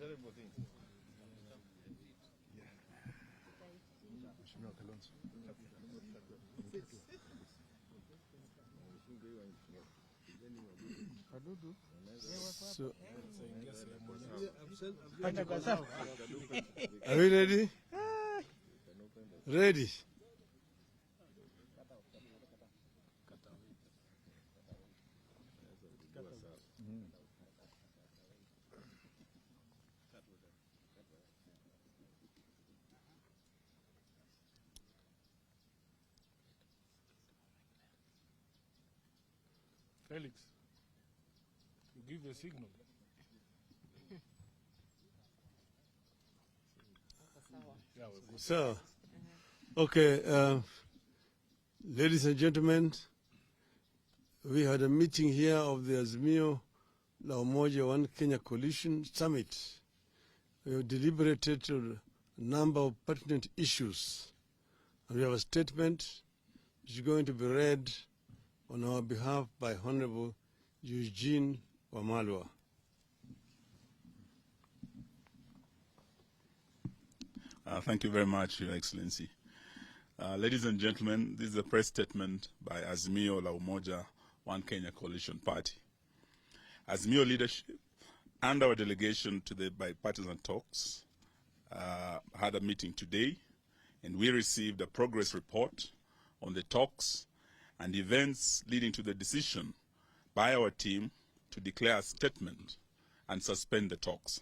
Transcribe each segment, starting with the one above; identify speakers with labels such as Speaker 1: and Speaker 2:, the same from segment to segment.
Speaker 1: terrible thing.
Speaker 2: So, are we ready? Ready.
Speaker 3: Felix, you give a signal.
Speaker 2: So, okay, ladies and gentlemen, we had a meeting here of the Azimio La Umoja One Kenya Coalition Summit. We have deliberated on a number of pertinent issues, and we have a statement which is going to be read on our behalf by Honorable Eugene Wamalwa.
Speaker 4: Thank you very much, Your Excellency. Ladies and gentlemen, this is a press statement by Azimio La Umoja One Kenya Coalition Party. Azimio leadership and our delegation to the bipartisan talks had a meeting today, and we received a progress report on the talks and events leading to the decision by our team to declare a statement and suspend the talks.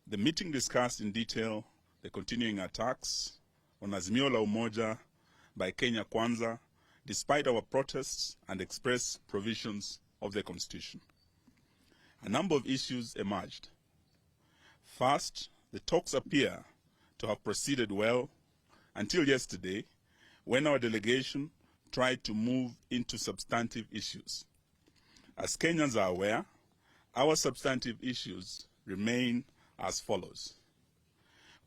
Speaker 4: The meeting discussed in detail the continuing attacks on Azimio La Umoja by Kenya Kwanza, despite our protests and express provisions of the Constitution. A number of issues emerged. First, the talks appear to have proceeded well until yesterday, when our delegation tried to move into substantive issues. As Kenyans are aware, our substantive issues remain as follows.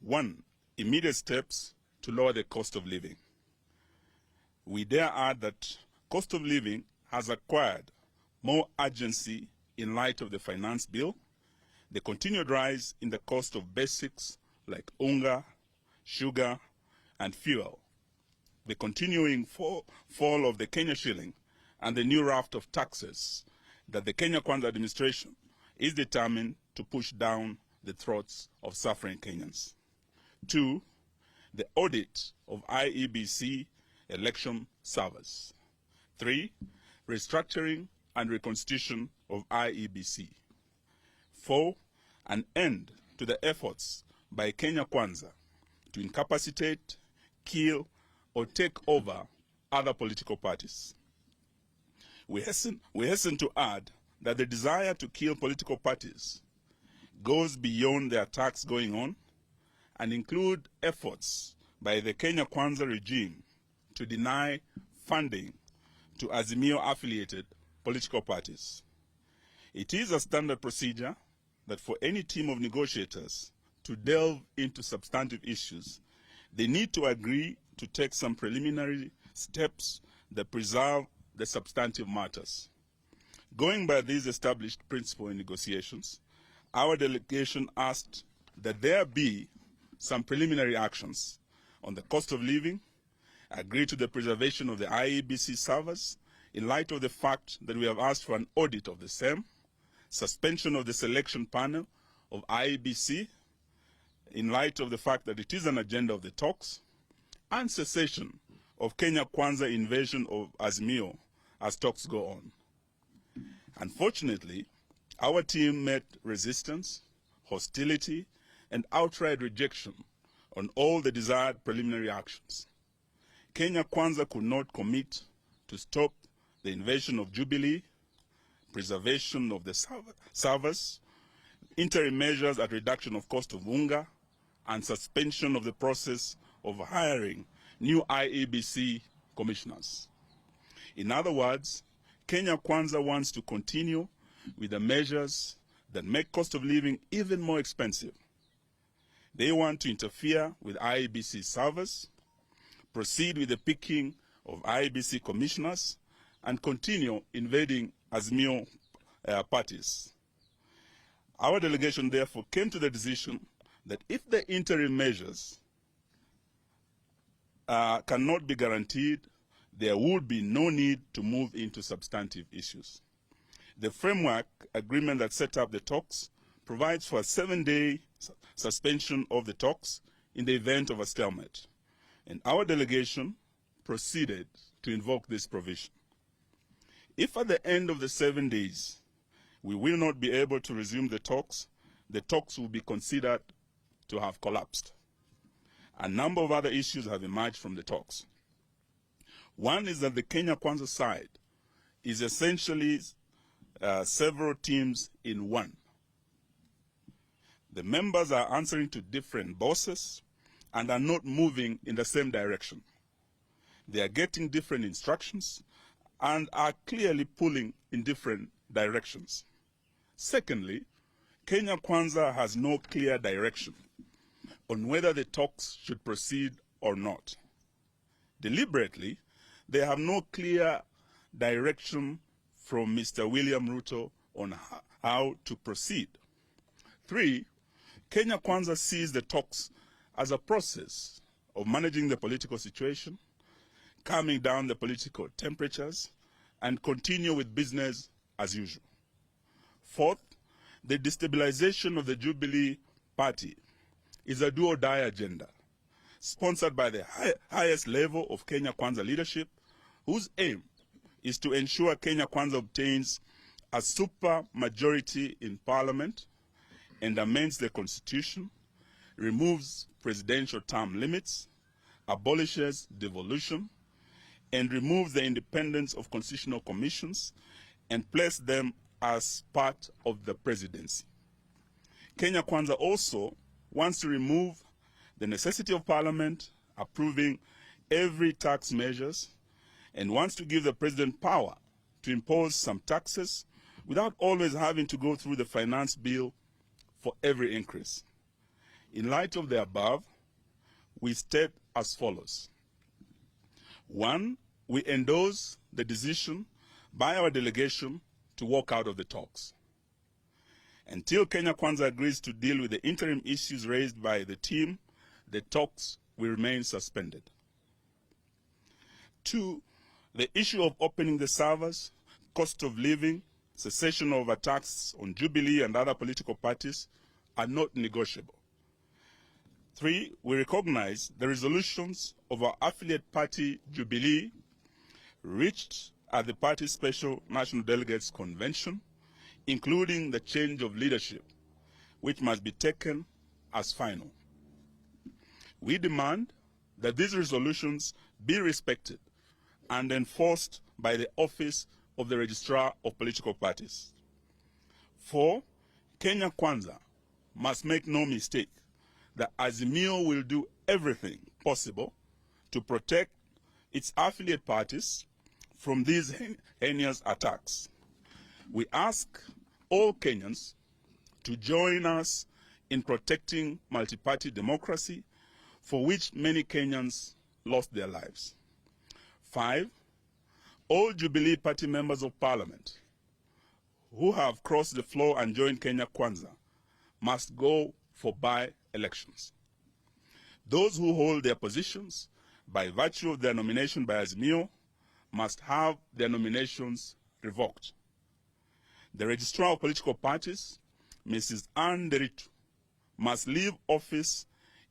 Speaker 4: 1. Immediate steps to lower the cost of living. We dare add that cost of living has acquired more urgency in light of the finance bill, the continued rise in the cost of basics like unga, sugar, and fuel, the continuing fall of the Kenya shilling, and the new raft of taxes that the Kenya Kwanza administration is determined to push down the throats of suffering Kenyans. 2. The audit of IEBC election servers. 3. Restructuring and reconstitution of IEBC. 4. An end to the efforts by Kenya Kwanza to incapacitate, kill, or take over other political parties. We hasten to add that the desire to kill political parties goes beyond the attacks going on and include efforts by the Kenya Kwanza regime to deny funding to Azimio-affiliated political parties. It is a standard procedure that for any team of negotiators to delve into substantive issues, they need to agree to take some preliminary steps that preserve the substantive matters. Going by these established principles in negotiations, our delegation asked that there be some preliminary actions on the cost of living, agree to the preservation of the IEBC servers in light of the fact that we have asked for an audit of the same, suspension of the selection panel of IEBC in light of the fact that it is an agenda of the talks, and cessation of Kenya Kwanza invasion of Azimio as talks go on. Unfortunately, our team met resistance, hostility, and outright rejection on all the desired preliminary actions. Kenya Kwanza could not commit to stop the invasion of Jubilee, preservation of the servers, interim measures at reduction of cost of unga, and suspension of the process of hiring new IEBC commissioners. In other words, Kenya Kwanza wants to continue with the measures that make cost of living even more expensive. They want to interfere with IEBC servers, proceed with the picking of IEBC commissioners, and continue invading Azimio parties. Our delegation therefore came to the decision that if the interim measures cannot be guaranteed, there would be no need to move into substantive issues. The framework agreement that set up the talks provides for a 7-day suspension of the talks in the event of a stalemate, and our delegation proceeded to invoke this provision. If at the end of the 7 days we will not be able to resume the talks will be considered to have collapsed. A number of other issues have emerged from the talks. One is that the Kenya Kwanza side is essentially several teams in one. The members are answering to different bosses and are not moving in the same direction. They are getting different instructions and are clearly pulling in different directions. Secondly, Kenya Kwanza has no clear direction on whether the talks should proceed or not. Deliberately, they have no clear direction from Mr. William Ruto on how to proceed. 3, Kenya Kwanza sees the talks as a process of managing the political situation, calming down the political temperatures, and continue with business as usual. 4th, the destabilization of the Jubilee Party is a do-or-die agenda, sponsored by the highest level of Kenya Kwanza leadership, whose aim is to ensure Kenya Kwanza obtains a super majority in parliament and amends the constitution, removes presidential term limits, abolishes devolution, and removes the independence of constitutional commissions and places them as part of the presidency. Kenya Kwanza also wants to remove the necessity of parliament approving every tax measures and wants to give the president power to impose some taxes without always having to go through the finance bill for every increase. In light of the above, we state as follows. 1, we endorse the decision by our delegation to walk out of the talks. Until Kenya Kwanza agrees to deal with the interim issues raised by the team, the talks will remain suspended. 2, the issue of opening the servers, cost of living, cessation of attacks on Jubilee and other political parties are not negotiable. 3, we recognize the resolutions of our affiliate party, Jubilee, reached at the party's Special National Delegates Convention, including the change of leadership, which must be taken as final. We demand that these resolutions be respected and enforced by the Office of the Registrar of Political Parties. 4, Kenya Kwanza must make no mistake that Azimio will do everything possible to protect its affiliate parties from these heinous attacks. We ask all Kenyans to join us in protecting multi-party democracy, for which many Kenyans lost their lives. 5, all Jubilee Party members of Parliament who have crossed the floor and joined Kenya Kwanza must go for by-elections. Those who hold their positions by virtue of their nomination by Azimio must have their nominations revoked. The Registrar of Political Parties, Mrs. Anne Deritu, must leave office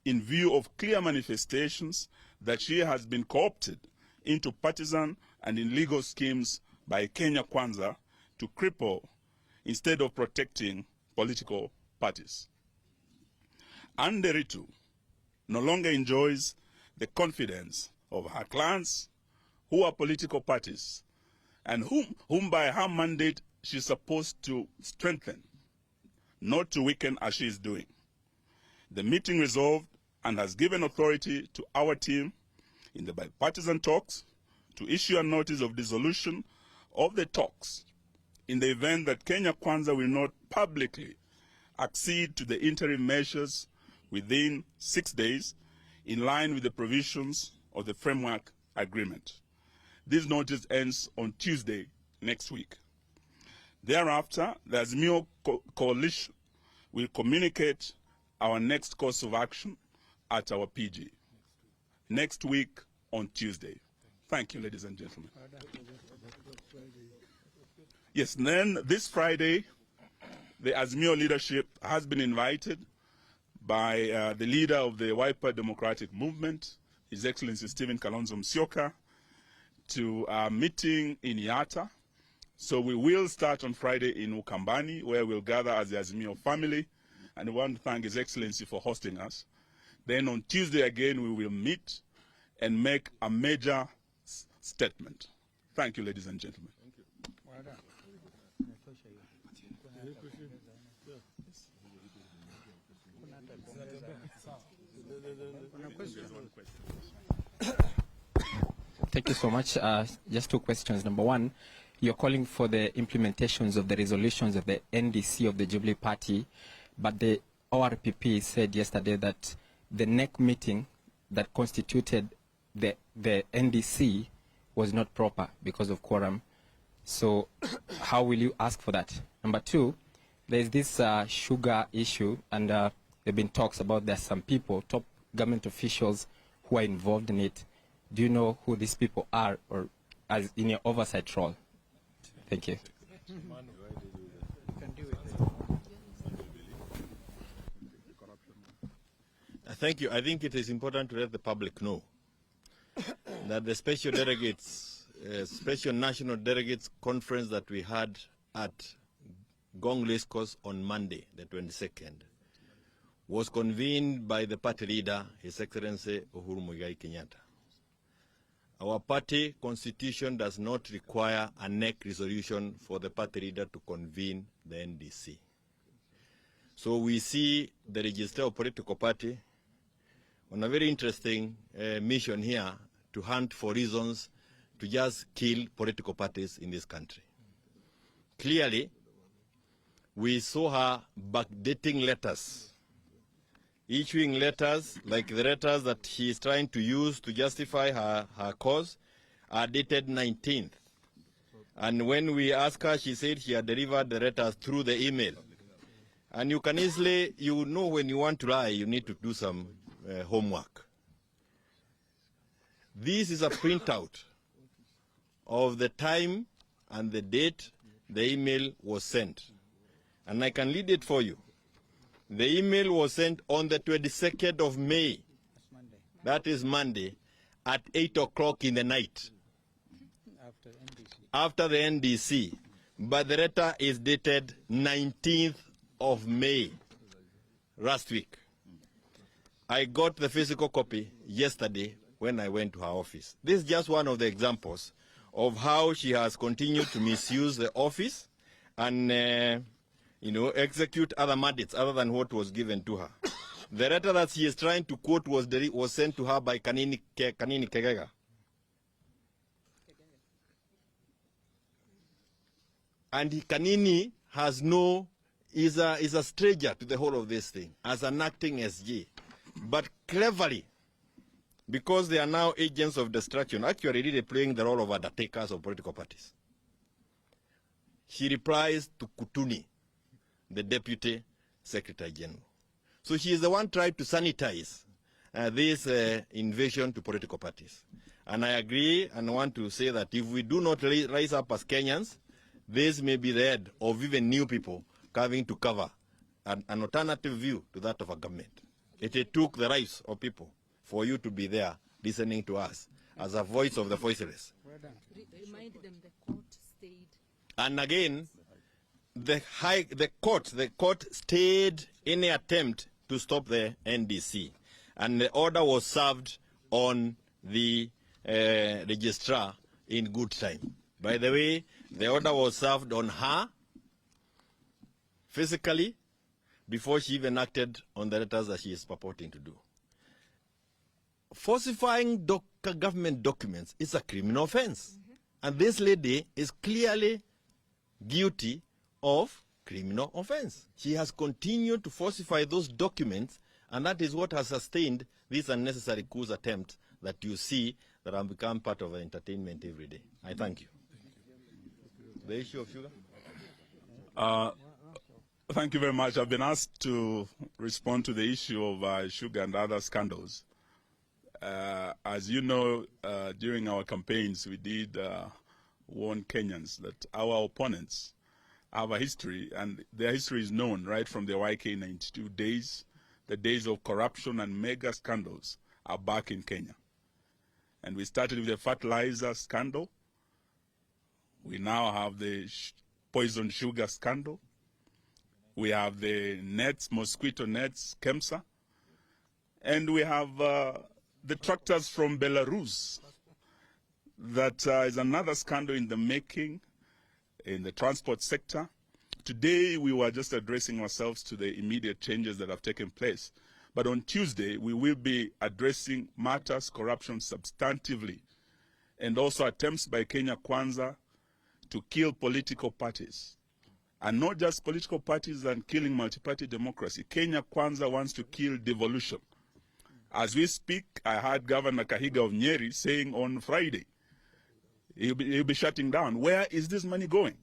Speaker 4: in view of clear manifestations that she has been co-opted into partisan and illegal schemes by Kenya Kwanza to cripple instead of protecting political parties. Anne Deritu no longer enjoys the confidence of her clans, who are political parties, and whom by her mandate she is supposed to strengthen, not to weaken as she is doing. The meeting resolved and has given authority to our team in the bipartisan talks to issue a notice of dissolution of the talks in the event that Kenya Kwanza will not publicly accede to the interim measures within 6 days, in line with the provisions of the framework agreement. This notice ends on Tuesday next week. Thereafter, the Azimio coalition We'll communicate our next course of action at our PG next week on Tuesday. Thank you, ladies and gentlemen. Yes, then this Friday, the Azimio leadership has been invited by the leader of the Wiper Democratic Movement, His Excellency Stephen Kalonzo Musyoka, to a meeting in Yatta. So we will start on Friday in Ukambani, where we'll gather as the Azimio family, and we want to thank His Excellency for hosting us. Then on Tuesday again, we will meet and make a major statement. Thank you, ladies and gentlemen.
Speaker 3: Thank you. Well done.
Speaker 1: Thank you so much. Just two questions. Number one, you're calling for the implementations of the resolutions of the NDC of the Jubilee Party, but the ORPP said yesterday that the NEC meeting that constituted the NDC was not proper because of quorum. So how will you ask for that? Number two, there's this sugar issue, and there have been talks about there's some people, top government officials, who are involved in it. Do you know who these people are, or as in your oversight role? Thank you.
Speaker 5: Thank you. I think it is important to let the public know that the special delegates, special national delegates conference that we had at Gong Race Course on Monday, the 22nd, was convened by the party leader, His Excellency Uhuru Muigai Kenyatta. Our party constitution does not require a NEC resolution for the party leader to convene the NDC. So we see the Register of Political Party on a very interesting mission here to hunt for reasons to just kill political parties in this country. Clearly, we saw her backdating letters, issuing letters like the letters that she is trying to use to justify her cause are dated 19th. And when we asked her, she said she had delivered the letters through the email. And you can easily, you know, when you want to lie, you need to do some homework. This is a printout of the time and the date the email was sent. And I can read it for you. The email was sent on the 22nd of May. That is Monday, at 8 o'clock in the night. After the NDC. But the letter is dated 19th of May, last week. I got the physical copy yesterday when I went to her office. This is just one of the examples of how she has continued to misuse the office and execute other mandates other than what was given to her. The letter that she is trying to quote was sent to her by Kanini Kegega. And Kanini is a stranger to the whole of this thing as an acting SG. But cleverly, because they are now agents of destruction, actually really playing the role of undertakers of political parties, she replies to Kutuni, the Deputy Secretary General. So she is the one trying to sanitize this invasion to political parties. And I agree and want to say that if we do not rise up as Kenyans, this may be the end of even new people coming to cover an alternative view to that of a government. It took the rights of people for you to be there listening to us as a voice of the voiceless.
Speaker 6: Remind them the court stayed.
Speaker 5: And again, the court stayed any attempt to stop the NDC, and the order was served on the registrar in good time. By the way, the order was served on her physically before she even acted on the letters that she is purporting to do. Falsifying government documents is a criminal offense. And this lady is clearly guilty of criminal offense. She has continued to falsify those documents, and that is what has sustained this unnecessary coup attempt that you see that have become part of our entertainment every day. I thank you. The issue of sugar?
Speaker 4: Thank you very much. I've been asked to respond to the issue of sugar and other scandals. As you know, during our campaigns, we did warn Kenyans that our opponents have a history, and their history is known right from the YK92 days. The days of corruption and mega scandals are back in Kenya. And we started with the fertilizer scandal. We now have the poison sugar scandal. We have the nets, mosquito nets, KEMSA. And we have the tractors from Belarus. That is another scandal in the making in the transport sector. Today, we were just addressing ourselves to the immediate changes that have taken place. But on Tuesday, we will be addressing matters, corruption substantively, and also attempts by Kenya Kwanza to kill political parties. And not just political parties and killing multi-party democracy. Kenya Kwanza wants to kill devolution. As we speak, I heard Governor Kahiga of Nyeri saying on Friday, he'll be shutting down. Where is this money going?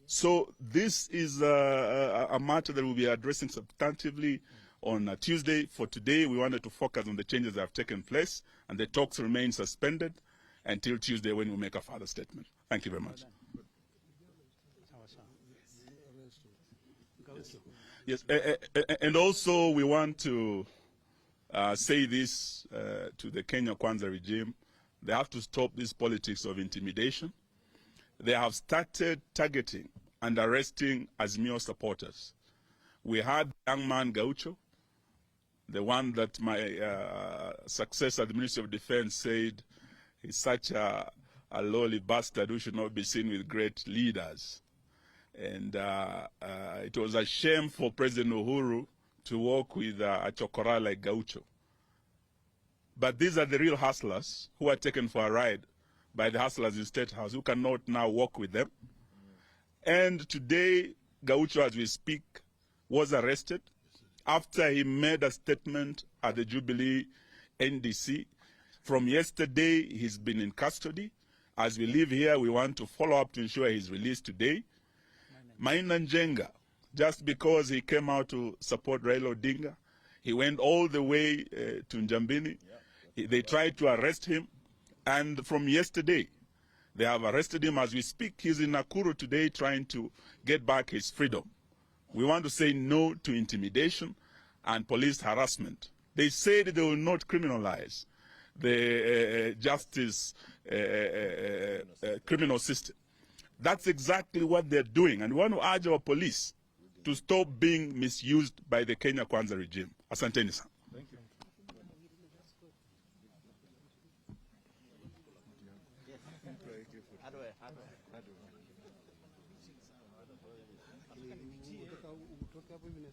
Speaker 4: So this is a matter that we'll be addressing substantively on Tuesday. For today, we wanted to focus on the changes that have taken place, and the talks remain suspended until Tuesday when we make a further statement. Thank you very much. Yes, and also we want to say this to the Kenya Kwanza regime. They have to stop this politics of intimidation. They have started targeting and arresting Azimio supporters. We had young man Gaucho, the one that my successor at the Ministry of Defense said he's such a lowly bastard who should not be seen with great leaders. And it was a shame for President Uhuru to work with a chokora like Gaucho. But these are the real hustlers who are taken for a ride by the hustlers in State House, who cannot now work with them. And today, Gaucho, as we speak, was arrested after he made a statement at the Jubilee NDC. From yesterday, he's been in custody. As we leave here, we want to follow up to ensure he's released today. Maina Njenga, just because he came out to support Raila Odinga, he went all the way to Njambini. They tried to arrest him, and from yesterday, they have arrested him. As we speak, he's in Nakuru today trying to get back his freedom. We want to say no to intimidation and police harassment. They said they will not criminalize the justice criminal system. That's exactly what they're doing, and we want to urge our police to stop being misused by the Kenya Kwanza regime. Asanteni sana.
Speaker 3: Thank you.
Speaker 2: Kutoka hapo hivi na